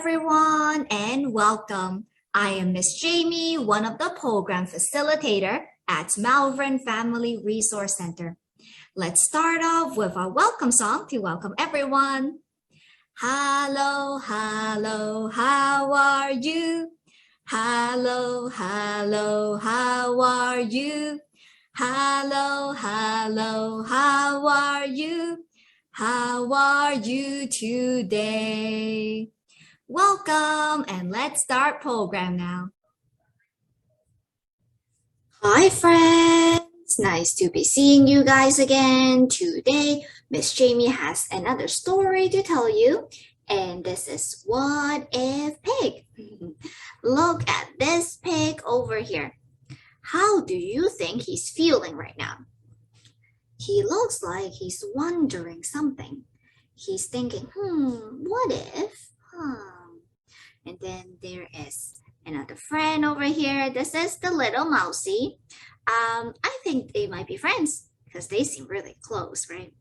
everyone, and welcome. I am Miss Jamie, one of the program facilitator at Malvern Family Resource Center. Let's start off with our welcome song to welcome everyone. Hello, hello, how are you? Hello, hello, how are you? Hello, hello, how are you? How are you today? Welcome, and let's start program now. Hi friends, nice to be seeing you guys again. Today, Miss Jamie has another story to tell you, and this is What If Pig? Look at this pig over here. How do you think he's feeling right now? He looks like he's wondering something. He's thinking, what if? And then there is another friend over here. This is the little mousy. I think they might be friends because they seem really close, right?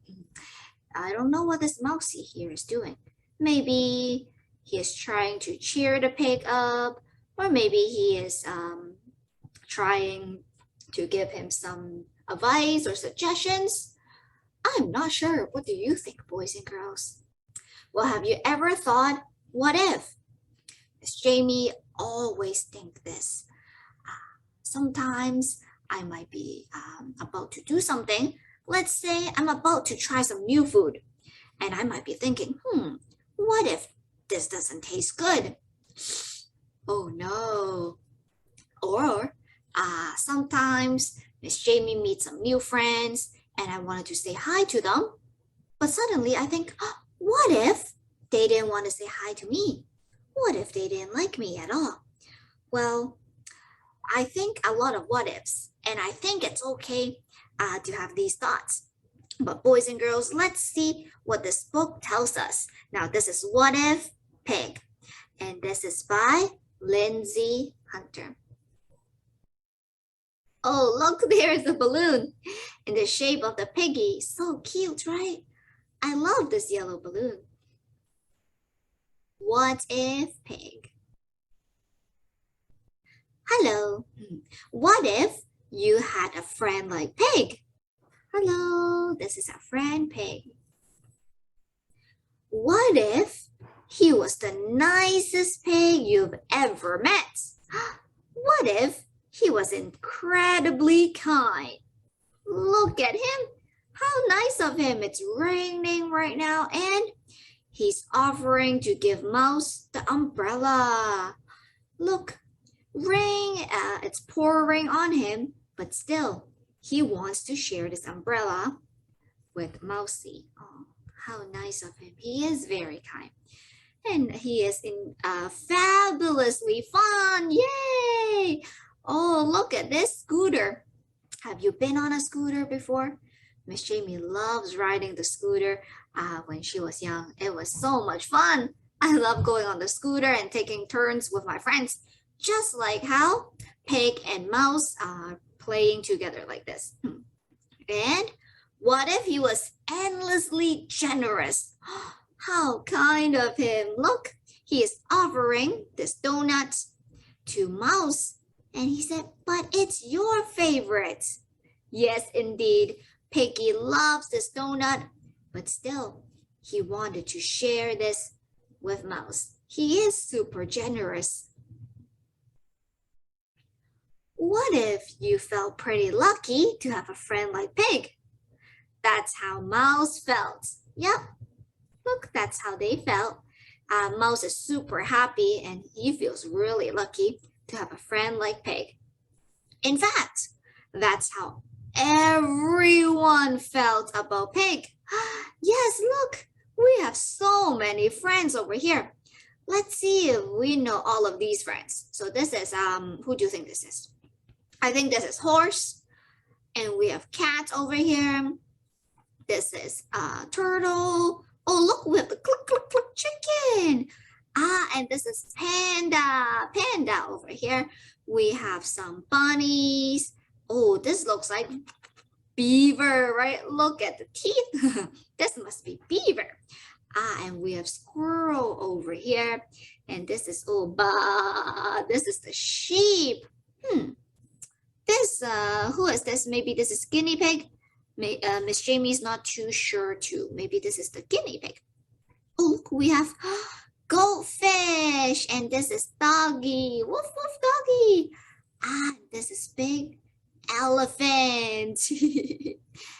I don't know what this mousy here is doing. Maybe he is trying to cheer the pig up, or maybe he is trying to give him some advice or suggestions. I'm not sure. What do you think, boys and girls? Well, have you ever thought, what if? Miss Jamie always think this. Sometimes I might be about to do something. Let's say I'm about to try some new food. And I might be thinking, what if this doesn't taste good? Oh no. Or sometimes Miss Jamie meets some new friends and I wanted to say hi to them. But suddenly I think, what if they didn't want to say hi to me? What if they didn't like me at all? Well, I think a lot of what ifs, and I think it's okay to have these thoughts. But boys and girls, let's see what this book tells us. Now, this is What If Pig, and this is by Lindsay Hunter. Oh, look, there is a balloon in the shape of the piggy. So cute, right? I love this yellow balloon. What if pig? Hello. What if you had a friend like Pig? Hello, this is a friend Pig. What if he was the nicest pig you've ever met? What if he was incredibly kind? Look at him. How nice of him. It's raining right now and he's offering to give Mouse the umbrella. Look, rain, it's pouring on him, but still, he wants to share this umbrella with Mousy. Oh, how nice of him. He is very kind. And he is fabulously fun. Yay! Oh, look at this scooter. Have you been on a scooter before? Miss Jamie loves riding the scooter when she was young. It was so much fun. I love going on the scooter and taking turns with my friends, just like how Pig and Mouse are playing together like this. And what if he was endlessly generous? How kind of him. Look, he is offering this donut to Mouse. And he said, but it's your favorite. Yes, indeed. Piggy loves this donut, but still, he wanted to share this with Mouse. He is super generous. What if you felt pretty lucky to have a friend like Pig? That's how Mouse felt. Yep, look, that's how they felt. Mouse is super happy and he feels really lucky to have a friend like Pig. In fact, that's how everyone felt about Pig. Yes, look, we have so many friends over here. Let's see if we know all of these friends. So this is, who do you think this is? I think this is horse. And we have cat over here. This is turtle. Oh, look, we have the click, click, click chicken. And this is panda. Panda over here. We have some bunnies. Oh, this looks like beaver, right? Look at the teeth. This must be beaver. And we have squirrel. squirrel over here. And this is, oh, this is the sheep. This, who is this? Maybe this is guinea pig. Miss Jamie's not too sure too. Maybe this is the guinea pig. Oh, look, we have goldfish. And this is doggy. Woof, woof, doggy. This is big elephant.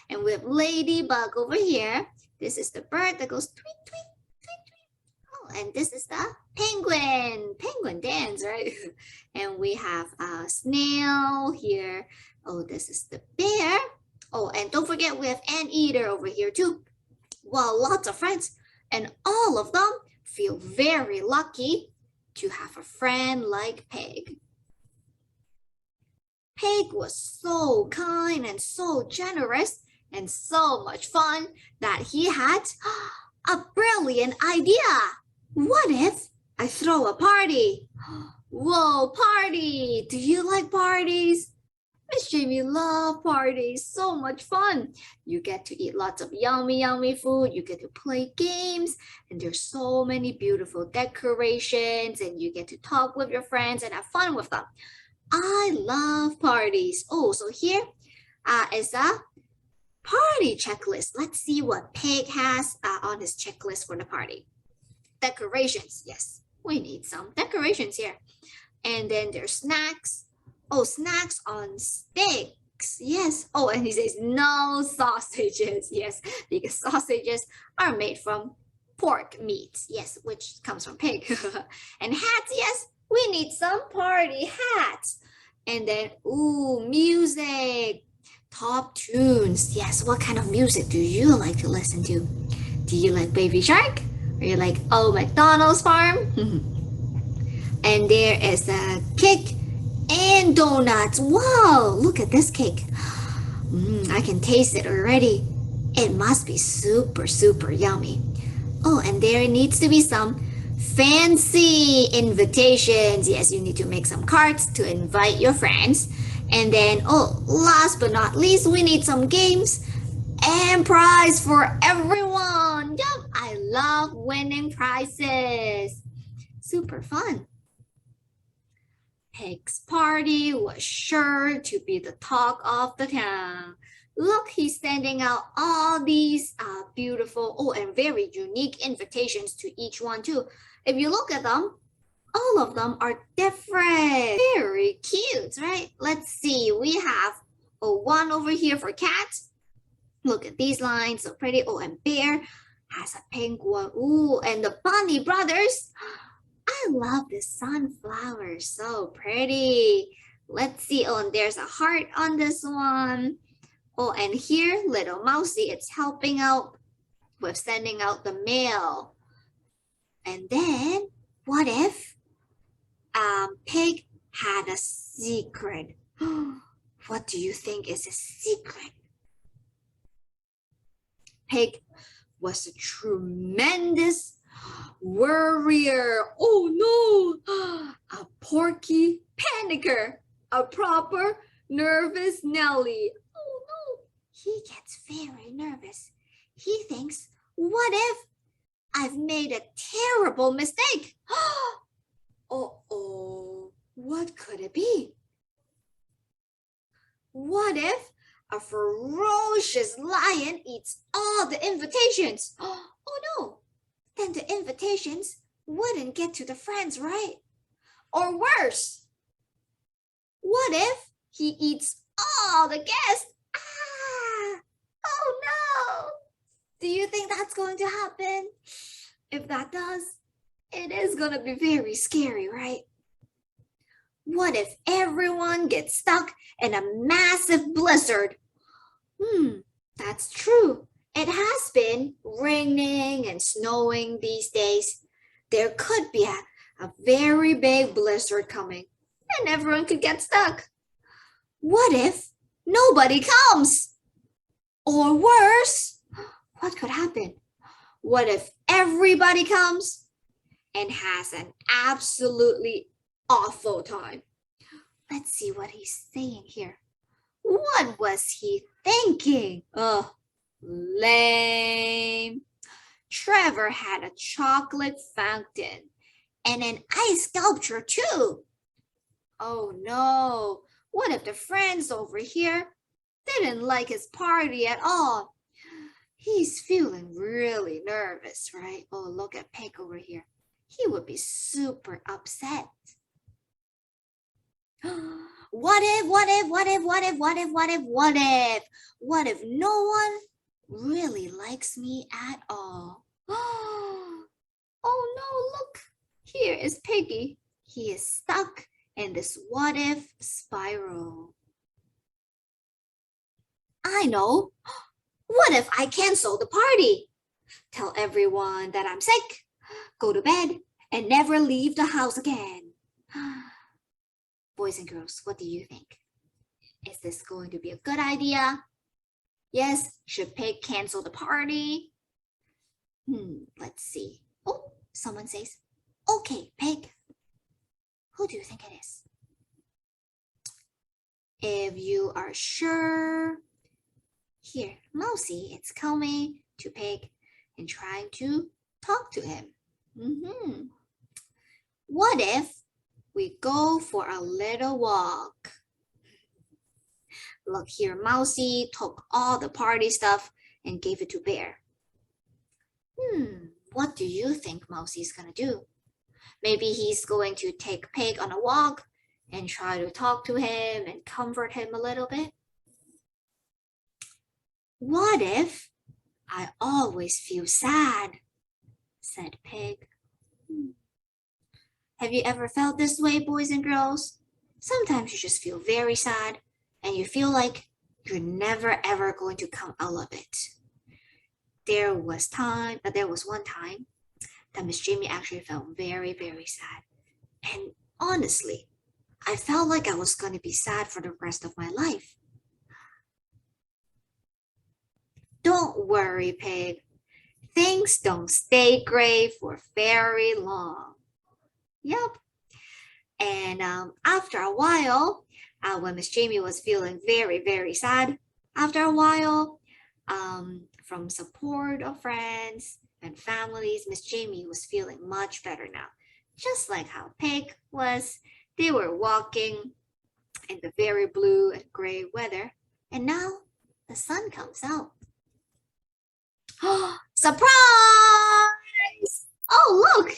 And we have ladybug over here. This is the bird that goes tweet, tweet, tweet, tweet. Oh, and this is the penguin. Penguin dance, right? And we have a snail here. Oh, this is the bear. Oh, and don't forget we have anteater over here too. Wow, lots of friends. And all of them feel very lucky to have a friend like Pig. Pig was so kind and so generous and so much fun that he had a brilliant idea. What if I throw a party? Whoa, party! Do you like parties? Miss Jamie loves parties, so much fun. You get to eat lots of yummy, yummy food. You get to play games, and there's so many beautiful decorations, and you get to talk with your friends and have fun with them. I love parties. Oh, so here is a party checklist. Let's see what Pig has on his checklist for the party. Decorations, yes, we need some decorations here. And then there's snacks. Oh, snacks on sticks. Yes. Oh, and he says no sausages. Yes, because sausages are made from pork meat. Yes, which comes from pig. And hats. Yes, we need some party hats. And then, ooh, music. Top tunes. Yes, what kind of music do you like to listen to? Do you like Baby Shark? Or you like Old MacDonald's Farm? And there is a cake and donuts. Wow, look at this cake. I can taste it already. It must be super, super yummy. Oh, and there needs to be some fancy invitations. Yes, you need to make some cards to invite your friends. And then, oh, last but not least, we need some games and prize for everyone. Yum, I love winning prizes. Super fun. Pig's party was sure to be the talk of the town. Look, he's sending out all these beautiful, and very unique invitations to each one too. If you look at them, all of them are different. Very cute, right? Let's see. We have one over here for cats. Look at these lines, so pretty. Oh, and bear has a pink one. Ooh, and the bunny brothers. I love this sunflower, so pretty. Let's see. Oh, and there's a heart on this one. Oh, and here, little Mousy, it's helping out with sending out the mail. And then, what if Pig had a secret? What do you think is a secret? Pig was a tremendous worrier. Oh no, a porky panicker, a proper nervous Nelly. Oh no, he gets very nervous. He thinks, what if I've made a terrible mistake? Uh-oh, what could it be? What if a ferocious lion eats all the invitations? Oh no, then the invitations wouldn't get to the friends, right? Or worse, what if he eats all the guests? Oh no! Do you think that's going to happen? If that does, it is going to be very scary, right? What if everyone gets stuck in a massive blizzard? That's true. It has been raining and snowing these days. There could be a very big blizzard coming and everyone could get stuck. What if nobody comes? Or worse, what could happen? What if everybody comes and has an absolutely awful time? Let's see what he's saying here. What was he thinking? Oh, lame. Trevor had a chocolate fountain and an ice sculpture too. Oh no, what if the friends over here didn't like his party at all? He's feeling really nervous, right? Oh, look at Pig over here. He would be super upset. What if, what if, what if, what if, what if, what if, what if? What if no one really likes me at all? Oh no, look. Here is Piggy. He is stuck in this what if spiral. I know. What if I cancel the party? Tell everyone that I'm sick, go to bed, and never leave the house again. Boys and girls, what do you think? Is this going to be a good idea? Yes, should Pig cancel the party? Let's see. Oh, someone says, okay, Pig. Who do you think it is? If you are sure, here, Mousy, it's coming to Pig and trying to talk to him. What if we go for a little walk? Look here, Mousy took all the party stuff and gave it to Bear. What do you think Mousy's gonna do? Maybe he's going to take Pig on a walk and try to talk to him and comfort him a little bit. What if I always feel sad? Said Pig. Have you ever felt this way, boys and girls? Sometimes you just feel very sad and you feel like you're never ever going to come out of it. There was one time that Miss Jamie actually felt very, very sad. And honestly, I felt like I was going to be sad for the rest of my life. Don't worry, Pig. Things don't stay gray for very long. Yep. And after a while, when Miss Jamie was feeling very, very sad, after a while, from support of friends and families, Miss Jamie was feeling much better now. Just like how Pig was, they were walking in the very blue and gray weather, and now the sun comes out. Surprise! Oh, look!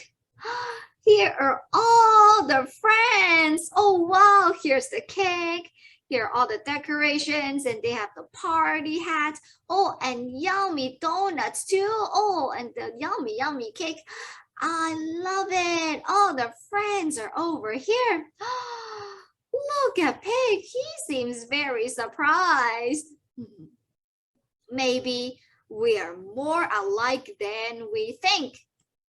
Here are all the friends. Oh, wow, here's the cake. Here are all the decorations, and they have the party hats. Oh, and yummy donuts too. Oh, and the yummy, yummy cake. I love it. All the friends are over here. Look at Pig. He seems very surprised. Maybe we are more alike than we think.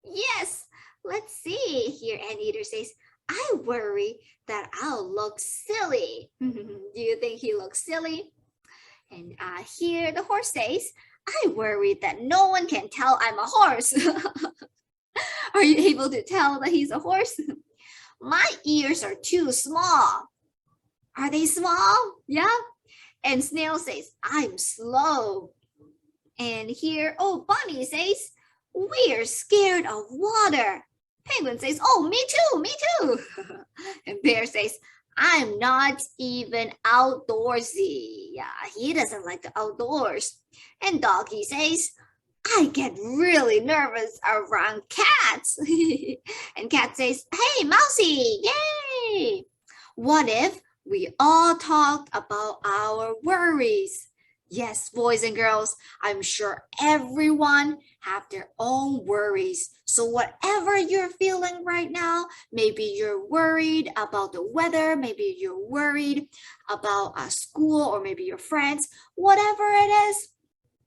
Yes, let's see. Here, Anteater says, I worry that I'll look silly. Do you think he looks silly? And here the horse says, I worry that no one can tell I'm a horse. Are you able to tell that he's a horse? My ears are too small. Are they small? Yeah. And Snail says, I'm slow. And here, oh, Bunny says, we're scared of water. Penguin says, oh, me too. And Bear says, I'm not even outdoorsy. Yeah, he doesn't like the outdoors. And Doggy says, I get really nervous around cats. And Cat says, hey, Mousy, yay. What if we all talked about our worries? Yes, boys and girls, I'm sure everyone have their own worries. So whatever you're feeling right now, maybe you're worried about the weather, maybe you're worried about school, or maybe your friends, whatever it is,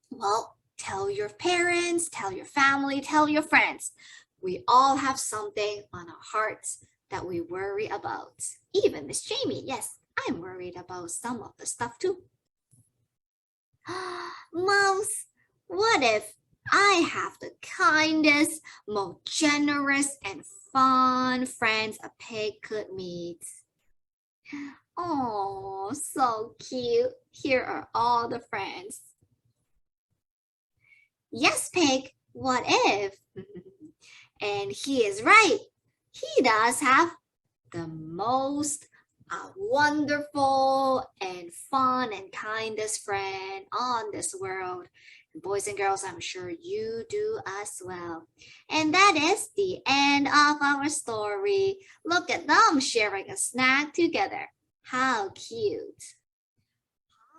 well, tell your parents, tell your family, tell your friends. We all have something on our hearts that we worry about. Even Miss Jamie, yes, I'm worried about some of the stuff too. Mouse, what if I have the kindest, most generous, and fun friends a pig could meet? Oh, so cute. Here are all the friends. Yes, Pig, What if? And he is right. He does have the most wonderful and fun and kindest friend on this world. Boys and girls, I'm sure you do as well. And that is the end of our story. Look at them sharing a snack together. How cute.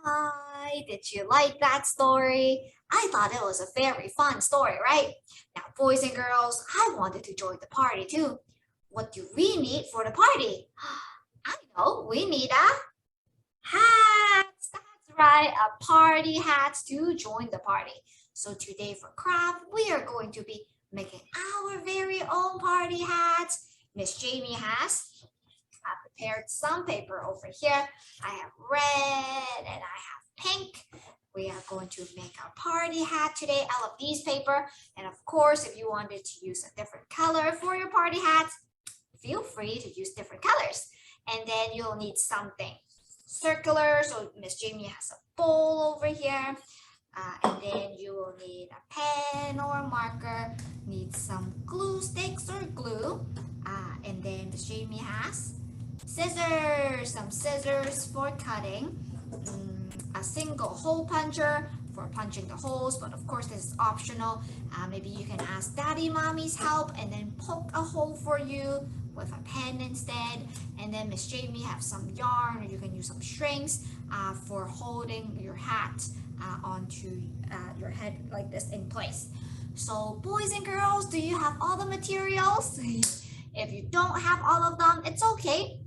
Hi, did you like that story? I thought it was a very fun story, right? Now, boys and girls, I wanted to join the party too. What do we need for the party? I know, we need a hat. That's right, a party hat to join the party. So today for craft, we are going to be making our very own party hats. Miss Jamie has prepared some paper over here. I have red and I have pink. We are going to make a party hat today out of these paper. And of course, if you wanted to use a different color for your party hats, feel free to use different colors. And then you'll need something circular. So Miss Jamie has a bowl over here. And then you will need a pen or a marker, need some glue sticks or glue. And then Miss Jamie has scissors, some scissors for cutting, a single hole puncher for punching the holes, but of course this is optional. Maybe you can ask Daddy, Mommy's help and then poke a hole for you with a pen instead. And then Miss Jamie have some yarn, or you can use some strings for holding your hat onto your head like this in place. So boys and girls, do you have all the materials? If you don't have all of them, it's okay.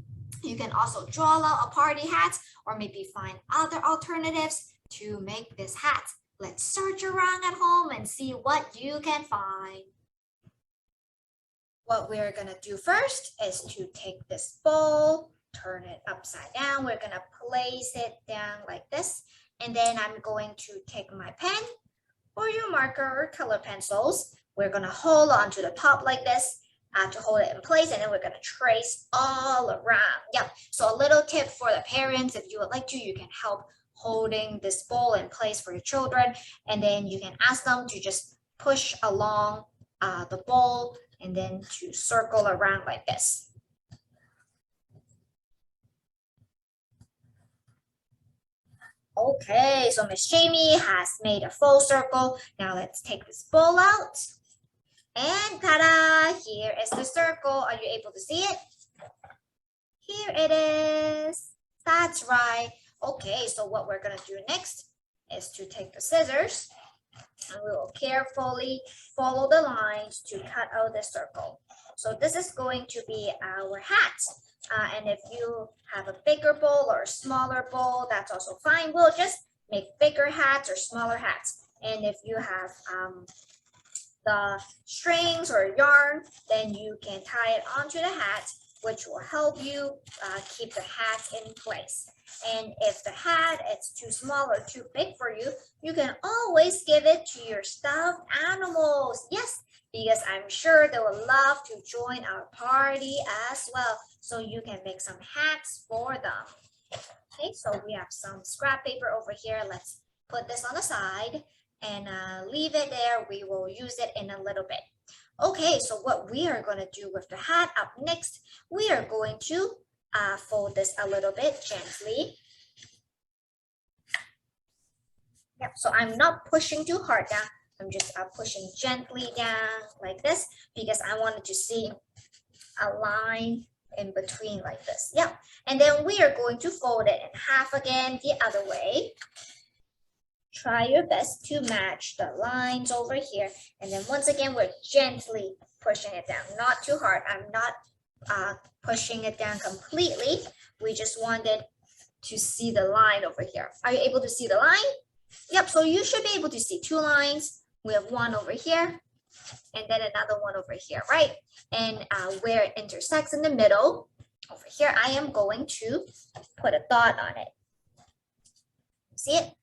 You can also draw out a party hat or maybe find other alternatives to make this hat. Let's search around at home and see what you can find. What we're gonna do first is to take this bowl, turn it upside down. We're gonna place it down like this. And then I'm going to take my pen or your marker or color pencils. We're gonna hold on to the top like this to hold it in place, and then we're gonna trace all around. Yep, so a little tip for the parents, if you would like to, you can help holding this bowl in place for your children, and then you can ask them to just push along the bowl and then to circle around like this. Okay, so Miss Jamie has made a full circle. Now let's take this bowl out. And ta-da, here is the circle. Are you able to see it? Here it is. That's right. Okay, so what we're gonna do next is to take the scissors and we will carefully follow the lines to cut out the circle. So this is going to be our hat. And if you have a bigger bowl or a smaller bowl, that's also fine. We'll just make bigger hats or smaller hats. And if you have the strings or yarn, then you can tie it onto the hat, which will help you keep the hat in place. And if the hat is too small or too big for you, you can always give it to your stuffed animals. Yes, because I'm sure they will love to join our party as well. So you can make some hats for them. Okay, so we have some scrap paper over here. Let's put this on the side and leave it there. We will use it in a little bit. Okay, so what we are going to do with the hat up next, we are going to fold this a little bit gently. Yep, so I'm not pushing too hard down. I'm just pushing gently down like this because I wanted to see a line in between like this. Yep, and then we are going to fold it in half again the other way. Try your best to match the lines over here. And then once again, we're gently pushing it down, not too hard. I'm not pushing it down completely. We just wanted to see the line over here. Are you able to see the line? Yep, so you should be able to see two lines. We have one over here and then another one over here, right? And where it intersects in the middle, over here, I am going to put a dot on it. See it?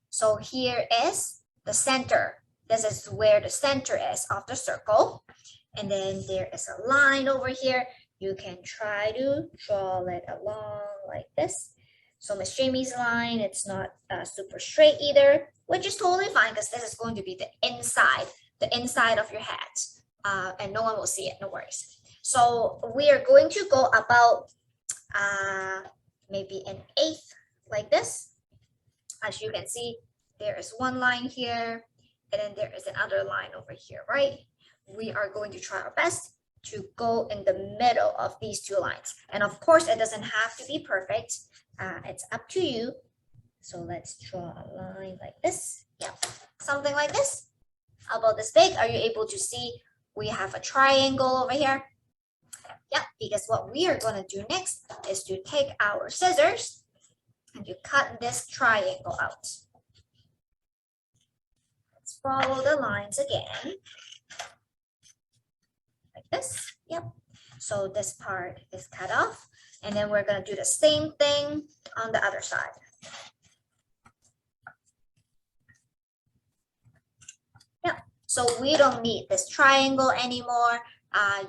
So here is the center. This is where the center is of the circle. And then there is a line over here. You can try to draw it along like this. So Miss Jamie's line, it's not super straight either. which is totally fine because this is going to be the inside of your hat, and no one will see it, no worries. So we are going to go about maybe an eighth like this. As you can see, there is one line here, and then there is another line over here, right? We are going to try our best to go in the middle of these two lines. And of course, it doesn't have to be perfect. It's up to you. So let's draw a line like this. Yeah, something like this. About this big. Are you able to see we have a triangle over here? Yeah, because what we are going to do next is to take our scissors and to cut this triangle out. Let's follow the lines again. Like this. Yep. So this part is cut off, and then we're going to do the same thing on the other side. Yep. So we don't need this triangle anymore.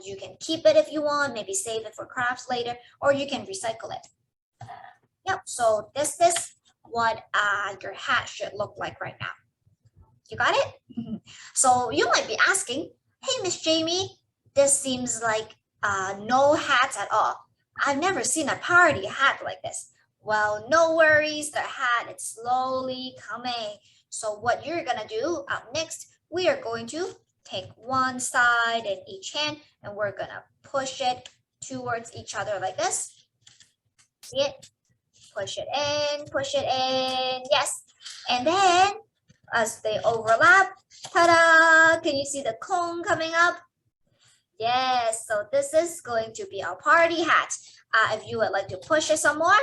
You can keep it if you want, maybe save it for crafts later, or you can recycle it. Yep. So this is what your hat should look like right now. You got it? So you might be asking, hey, Miss Jamie, this seems like no hats at all. I've never seen a party hat like this. Well, no worries, the hat is slowly coming. So what you're gonna do up next, we are going to take one side in each hand and we're gonna push it towards each other like this. See it? Push it in, yes. And then as they overlap, ta-da! Can you see the cone coming up? Yes, so this is going to be our party hat. If you would like to push it some more,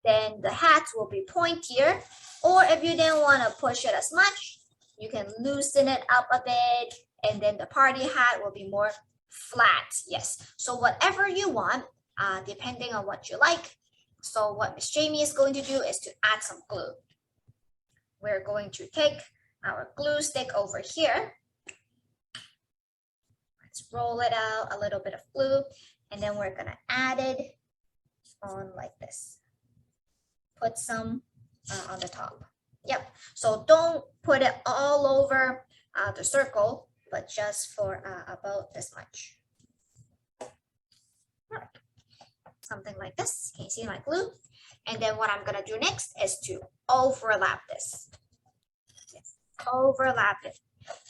then the hat will be pointier. Or if you didn't want to push it as much, you can loosen it up a bit, and then the party hat will be more flat. Yes, so whatever you want, depending on what you like. So what Miss Jamie is going to do is to add some glue. We're going to take our glue stick over here. Let's roll it out, a little bit of glue, and then we're gonna add it on like this. Put some on the top. Yep, so don't put it all over the circle, but just for about this much. Something like this. Can you see my glue? And then what I'm gonna do next is to overlap this. Yes, overlap it.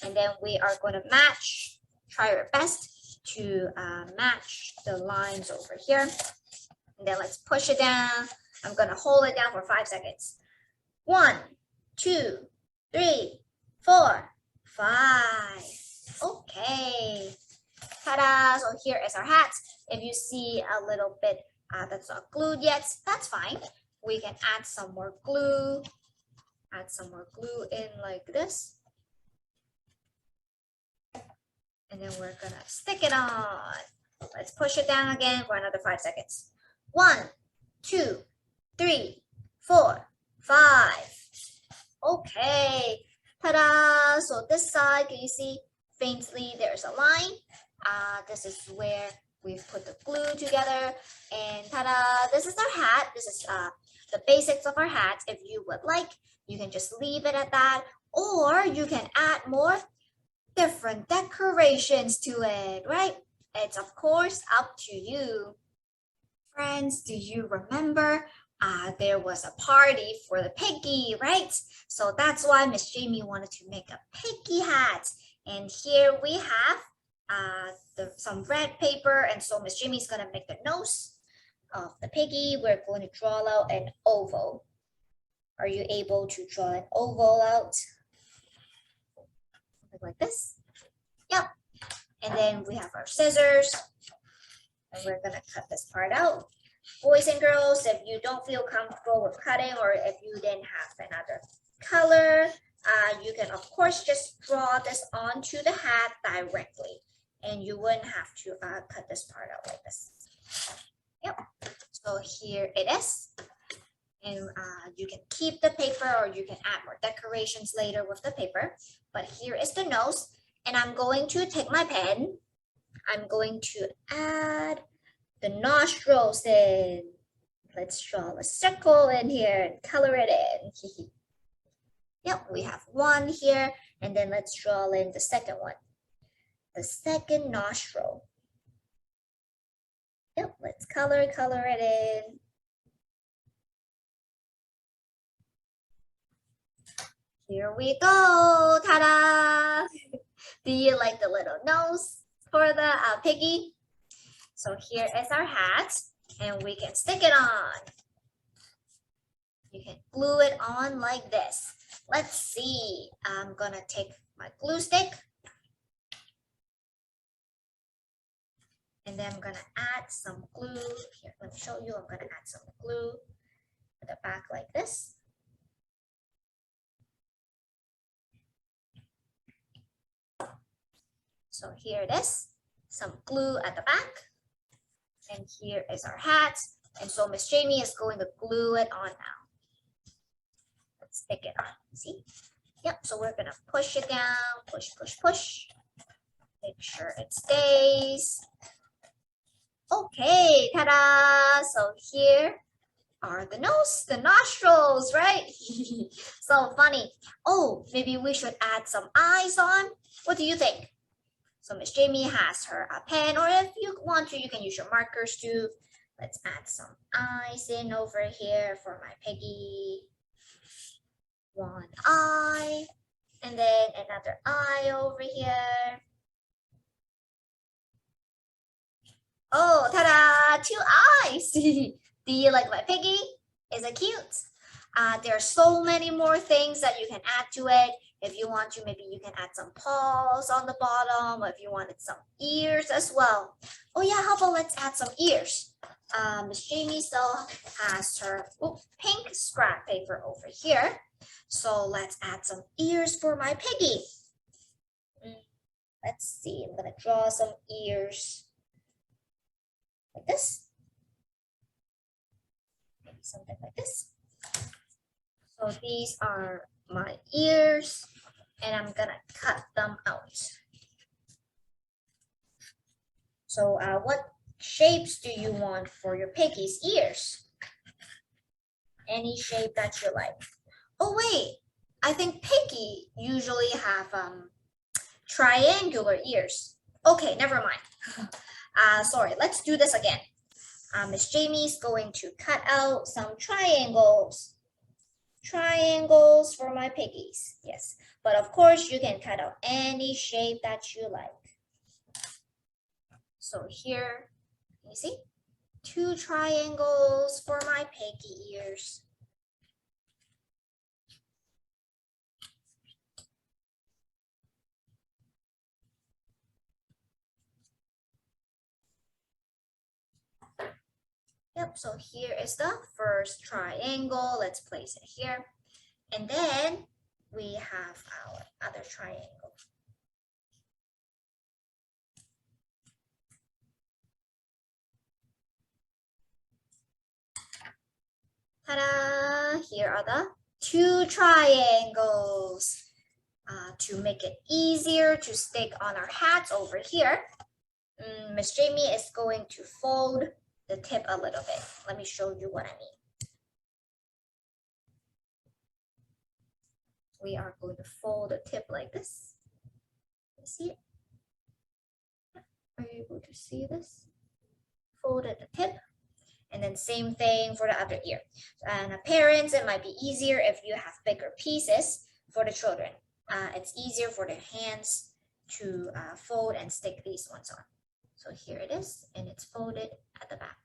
And then we are gonna match, try our best to match the lines over here. And then let's push it down. I'm gonna hold it down for 5 seconds. 1, 2, 3, 4, 5. Okay. Ta-da! So here is our hat. If you see a little bit that's not glued yet, that's fine. We can add some more glue. Add some more glue in like this. And then we're gonna stick it on. Let's push it down again for another 5 seconds. 1, 2, 3, 4, 5. Okay. Ta-da! So this side, can you see faintly there's a line? This is where we've put the glue together, and ta-da! This is our hat. This is the basics of our hat. If you would like, you can just leave it at that, or you can add more different decorations to it, right? It's of course up to you. Friends, do you remember there was a party for the piggy, right? So that's why Miss Jamie wanted to make a piggy hat. And here we have some red paper, and so Miss Jamie's gonna make the nose of the piggy. We're going to draw out an oval. Are you able to draw an oval out? Something like this. Yep. And then we have our scissors, and we're gonna cut this part out. Boys and girls, if you don't feel comfortable with cutting, or if you didn't have another color, you can of course just draw this onto the hat directly, and you wouldn't have to cut this part out like this. Yep. So here it is, and you can keep the paper, or you can add more decorations later with the paper. But here is the nose, and I'm going to take my pen. I'm going to add the nostrils in. Let's draw a circle in here and color it in. Yep, we have one here, and then let's draw in the second one. The second nostril. Yep, let's color it in. Here we go, ta-da! Do you like the little nose for the piggy? So here is our hat, and we can stick it on. You can glue it on like this. Let's see, I'm gonna take my glue stick, and then I'm gonna add some glue. Here, let me show you, I'm gonna add some glue at the back like this. So here it is, some glue at the back. And here is our hat. And so Miss Jamie is going to glue it on now. Let's stick it on, see? Yep, so we're gonna push it down, push, push, push. Make sure it stays. Okay, ta-da! So here are the nose, the nostrils, right? So funny. Oh, maybe we should add some eyes on. What do you think? So Miss Jamie has her pen, or if you want to, you can use your markers too. Let's add some eyes in over here for my piggy. One eye, and then another eye over here. Oh, ta-da! 2 eyes. Do you like my piggy? Is it cute? There are so many more things that you can add to it. If you want to, maybe you can add some paws on the bottom, or if you wanted some ears as well. Oh yeah, how about let's add some ears? Miss Jamie still has her pink scrap paper over here. So let's add some ears for my piggy. Let's see, I'm gonna draw some ears like this. Maybe something like this. So these are my ears, and I'm gonna cut them out. So what shapes do you want for your piggy's ears? Any shape that you like. Oh wait, I think piggy usually have triangular ears. Okay, never mind. Sorry, let's do this again. Miss Jamie's going to cut out some triangles. Triangles for my piggies, yes. But of course, you can cut out any shape that you like. So here, you see, 2 triangles for my piggy ears. Yep, so here is the first triangle. Let's place it here. And then we have our other triangle. Ta-da! Here are the 2 triangles. To make it easier to stick on our hats over here, Miss Jamie is going to fold the tip a little bit. Let me show you what I mean. We are going to fold the tip like this. You see it? Are you able to see this? Fold at the tip. And then same thing for the other ear. And parents, it might be easier if you have bigger pieces for the children. It's easier for their hands to fold and stick these ones on. So here it is, and it's folded at the back.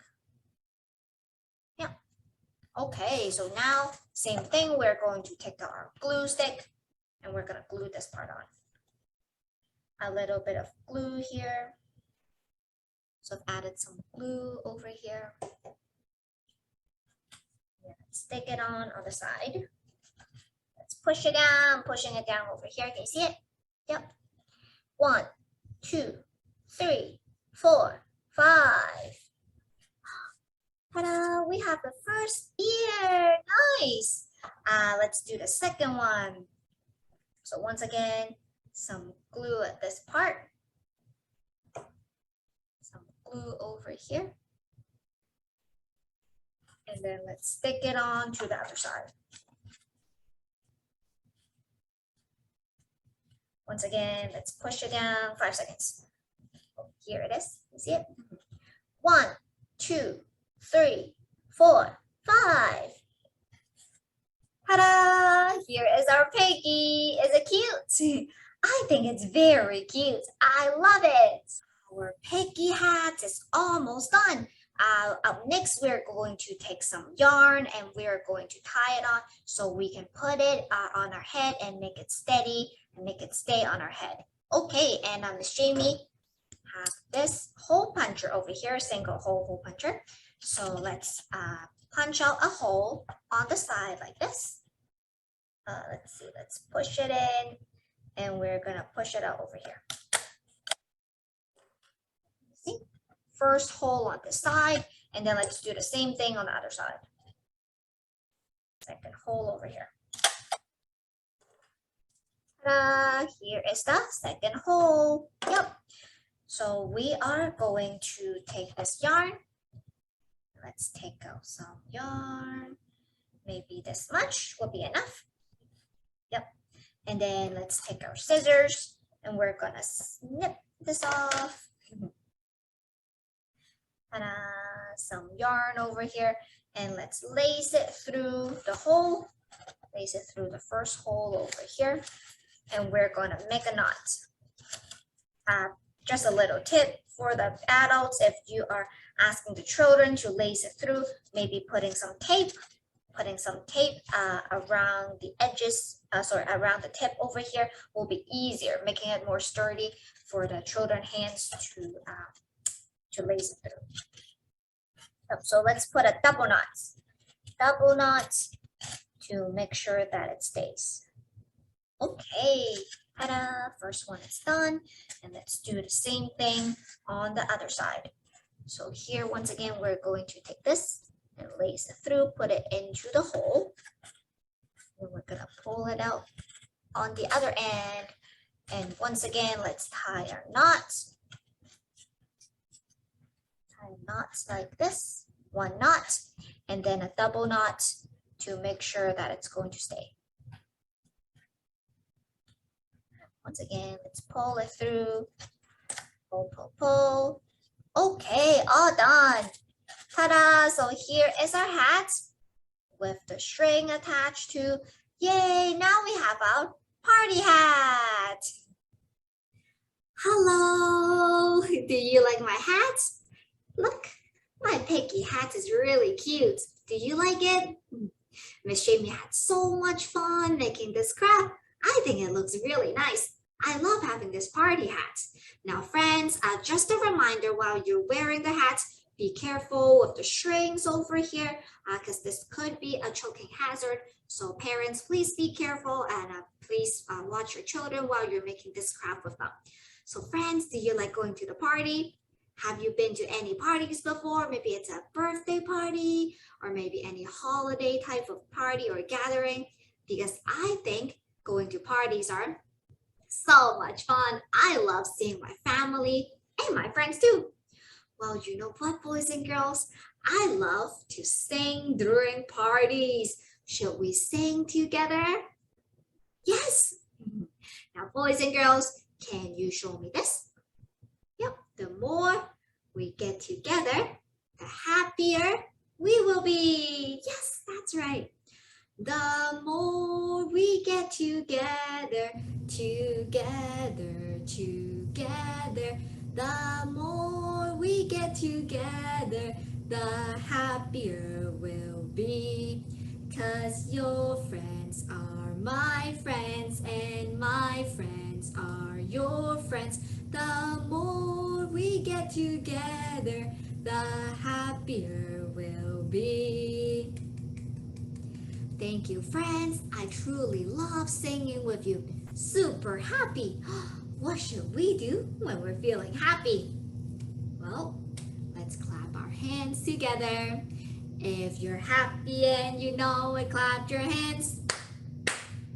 Yeah. Okay, so now same thing. We're going to take our glue stick, and we're gonna glue this part on. A little bit of glue here. So I've added some glue over here. Stick it on the side. Let's push it down, pushing it down over here. Can you see it? Yep. 1, 2, 3, 4, 5. Ta-da! We have the first ear. Nice. Let's do the second one. So once again, some glue at this part. Some glue over here. And then let's stick it on to the other side. Once again, let's push it down, 5 seconds. Here it is, you see it? 1, 2, 3, 4, 5. Ta-da! Here is our piggy. Is it cute? I think it's very cute. I love it. Our piggy hat is almost done. Up next, we're going to take some yarn and we're going to tie it on so we can put it on our head and make it steady and make it stay on our head. Okay, and Miss Jamie has this hole puncher over here, single hole puncher. So let's punch out a hole on the side like this. Let's see, let's push it in and we're gonna push it out over here. See, first hole on this side and then let's do the same thing on the other side. Second hole over here. Here is the second hole. Yep. So we are going to take this yarn. Let's take out some yarn. Maybe this much will be enough. Yep. And then let's take our scissors and we're gonna snip this off. Some yarn over here and let's lace it through the hole. Lace it through the first hole over here and we're gonna make a knot. Just a little tip for the adults, if you are asking the children to lace it through, maybe putting some tape around the edges, around the tip over here will be easier, making it more sturdy for the children's hands to lace it through. So let's put a double knot to make sure that it stays. Okay, ta-da, first one is done, and let's do the same thing on the other side. So here, once again, we're going to take this and lace it through, put it into the hole. And we're gonna pull it out on the other end. And once again, let's tie our knots. Tie knots like this, one knot, and then a double knot to make sure that it's going to stay. Once again, let's pull it through. Pull, pull, pull. Okay, all done. Ta-da! So here is our hat with the string attached to. Yay! Now we have our party hat. Hello! Do you like my hat? Look, my piggy hat is really cute. Do you like it? Miss Jamie had so much fun making this craft. I think it looks really nice. I love having this party hat. Now friends, just a reminder while you're wearing the hat, be careful with the strings over here because this could be a choking hazard. So parents, please be careful and please watch your children while you're making this craft with them. So friends, do you like going to the party? Have you been to any parties before? Maybe it's a birthday party or maybe any holiday type of party or gathering, because I think going to parties are so much fun. I love seeing my family and my friends too. Well, you know what, boys and girls? I love to sing during parties. Should we sing together? Yes. Now, boys and girls, can you show me this? Yep, the more we get together, the happier we will be. Yes, that's right. The more we get together, together, together, the more we get together, the happier we'll be. 'Cause your friends are my friends and my friends are your friends. The more we get together, the happier we'll be. Thank you, friends. I truly love singing with you. Super happy. What should we do when we're feeling happy? Well, let's clap our hands together. If you're happy and you know it, clap your hands.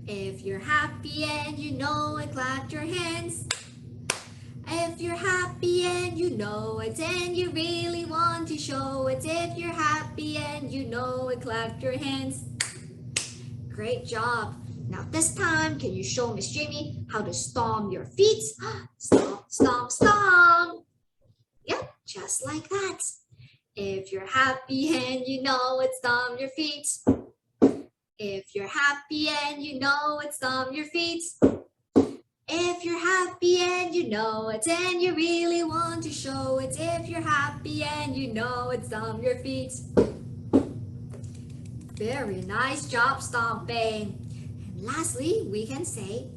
If you're happy and you know it, clap your hands. If you're happy and you know it and you really want to show it, if you're happy and you know it, clap your hands. Great job. Now this time, can you show Miss Jamie how to stomp your feet. Stomp, stomp, stomp. Yep, just like that. If you're happy and you know it, stomp your feet. If you're happy and you know it, stomp your feet. If you're happy and you know it and you really want to show it, if you're happy and you know it, stomp your feet. Very nice job stomping. And lastly, we can say,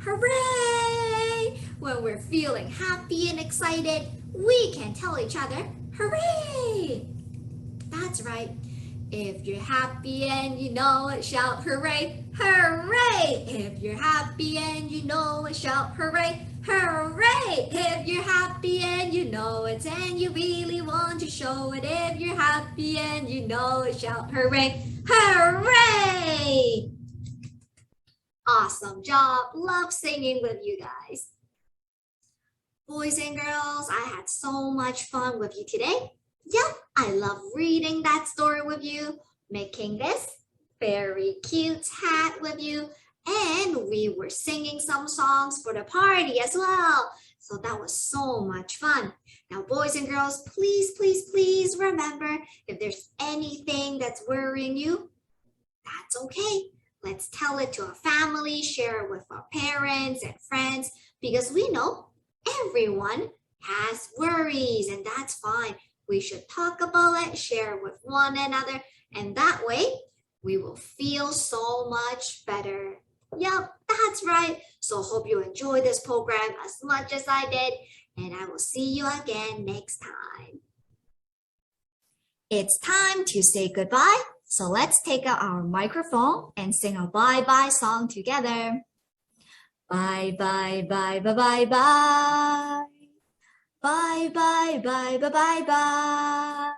hooray! When we're feeling happy and excited, we can tell each other, hooray! That's right. If you're happy and you know it, shout hooray, hooray! If you're happy and you know it, shout hooray, hooray! If you're happy and you know it and you really want to show it, if you're happy and you know it, shout hooray, hooray! Awesome job. Love singing with you guys. Boys and girls, I had so much fun with you today. Yep, I love reading that story with you, making this very cute hat with you, and we were singing some songs for the party as well. So that was so much fun. Now, boys and girls, please, please, please remember, if there's anything that's worrying you, that's okay. Let's tell it to our family, share it with our parents and friends, because we know everyone has worries, and that's fine. We should talk about it, share it with one another, and that way we will feel so much better. Yep, that's right. So hope you enjoy this program as much as I did, and I will see you again next time. It's time to say goodbye, so let's take out our microphone and sing a bye-bye song together. Bye, bye, bye, bye, bye, bye. Bye, bye, bye, bye, bye, bye.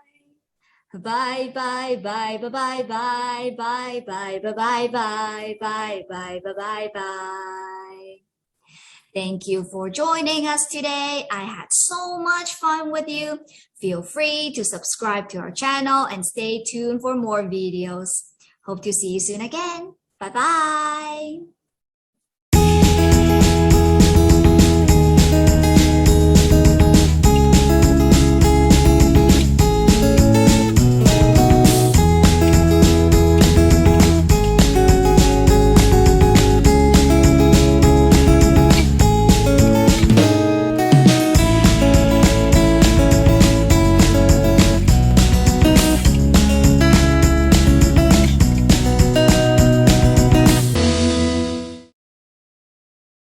Bye, bye, bye, bye, bye, bye, bye, bye, bye, bye, bye, bye, bye, bye, bye, bye. Thank you for joining us today. I had so much fun with you. Feel free to subscribe to our channel and stay tuned for more videos. Hope to see you soon again. Bye-bye.